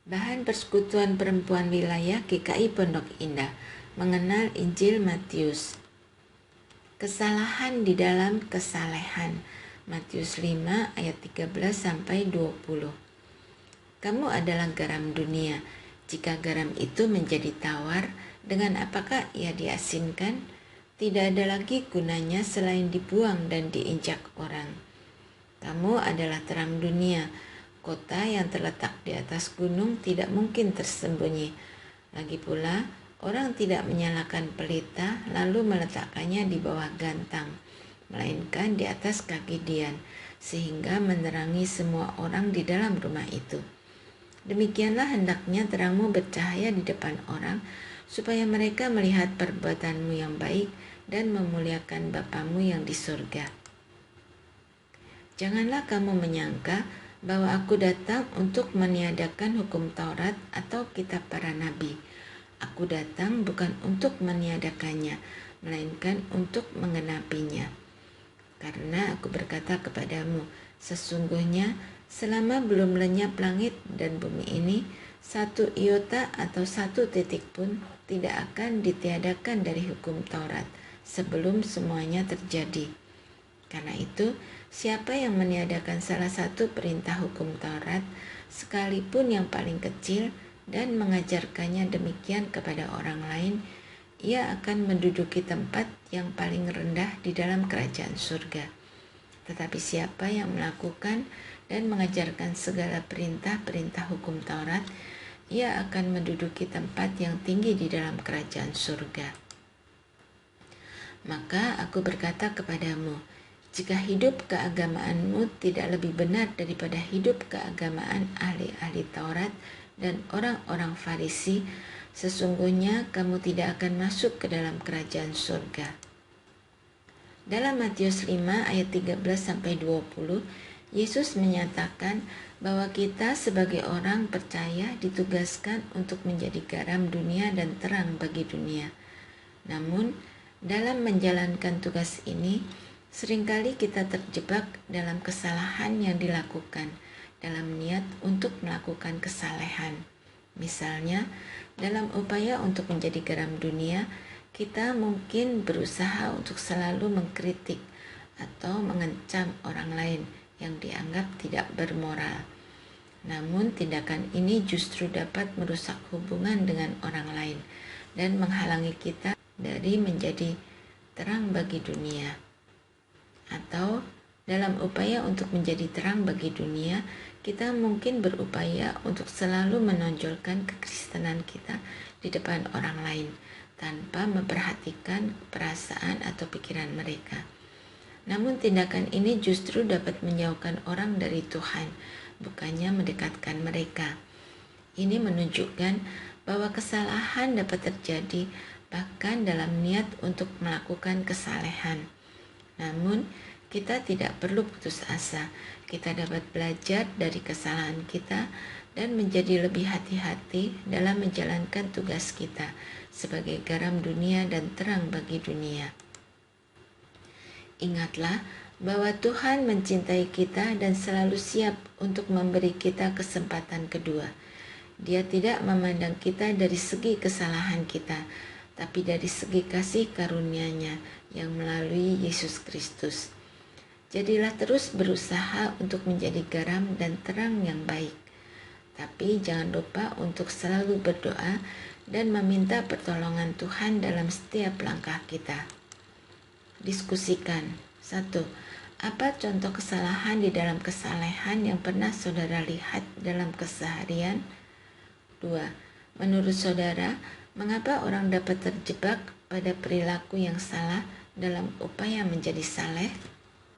Bahan Persekutuan Perempuan Wilayah GKI Pondok Indah mengenal Injil Matius. Kesalahan di dalam kesalehan. Matius 5 ayat 13-20. Kamu adalah garam dunia. Jika garam itu menjadi tawar, dengan apakah ia diasinkan? Tidak ada lagi gunanya selain dibuang dan diinjak orang. Kamu adalah terang dunia. Kota yang terletak di atas gunung tidak mungkin tersembunyi. Lagi pula, orang tidak menyalakan pelita lalu meletakkannya di bawah gantang, melainkan di atas kaki dian, sehingga menerangi semua orang di dalam rumah itu. Demikianlah hendaknya terangmu bercahaya di depan orang, supaya mereka melihat perbuatanmu yang baik dan memuliakan Bapamu yang di surga. Janganlah kamu menyangka bahwa aku datang untuk meniadakan hukum Taurat atau kitab para nabi. Aku datang bukan untuk meniadakannya, melainkan untuk menggenapinya. Karena aku berkata kepadamu, sesungguhnya selama belum lenyap langit dan bumi ini, satu iota atau satu titik pun tidak akan ditiadakan dari hukum Taurat sebelum semuanya terjadi. Karena itu, siapa yang meniadakan salah satu perintah hukum Taurat, sekalipun yang paling kecil, dan mengajarkannya demikian kepada orang lain, ia akan menduduki tempat yang paling rendah di dalam kerajaan surga. Tetapi siapa yang melakukan dan mengajarkan segala perintah-perintah hukum Taurat, ia akan menduduki tempat yang tinggi di dalam kerajaan surga. Maka aku berkata kepadamu, jika hidup keagamaanmu tidak lebih benar daripada hidup keagamaan ahli-ahli Taurat dan orang-orang Farisi, sesungguhnya kamu tidak akan masuk ke dalam kerajaan surga. Dalam Matius 5 ayat 13-20, Yesus menyatakan bahwa kita sebagai orang percaya ditugaskan untuk menjadi garam dunia dan terang bagi dunia. Namun, dalam menjalankan tugas ini, seringkali kita terjebak dalam kesalahan yang dilakukan dalam niat untuk melakukan kesalehan. Misalnya, dalam upaya untuk menjadi garam dunia, kita mungkin berusaha untuk selalu mengkritik atau mengancam orang lain yang dianggap tidak bermoral. Namun, tindakan ini justru dapat merusak hubungan dengan orang lain dan menghalangi kita dari menjadi terang bagi dunia. Atau dalam upaya untuk menjadi terang bagi dunia, kita mungkin berupaya untuk selalu menonjolkan kekristenan kita di depan orang lain tanpa memperhatikan perasaan atau pikiran mereka. Namun tindakan ini justru dapat menjauhkan orang dari Tuhan, bukannya mendekatkan mereka. Ini menunjukkan bahwa kesalahan dapat terjadi bahkan dalam niat untuk melakukan kesalehan. Namun, kita tidak perlu putus asa. Kita dapat belajar dari kesalahan kita dan menjadi lebih hati-hati dalam menjalankan tugas kita sebagai garam dunia dan terang bagi dunia. Ingatlah bahwa Tuhan mencintai kita dan selalu siap untuk memberi kita kesempatan kedua. Dia tidak memandang kita dari segi kesalahan kita, tapi dari segi kasih karunia-Nya yang melalui Yesus Kristus. Jadilah terus berusaha untuk menjadi garam dan terang yang baik. Tapi jangan lupa untuk selalu berdoa dan meminta pertolongan Tuhan dalam setiap langkah kita. Diskusikan. 1. Apa contoh kesalahan di dalam kesalehan yang pernah saudara lihat dalam keseharian? 2. Menurut saudara, mengapa orang dapat terjebak pada perilaku yang salah dalam upaya menjadi saleh?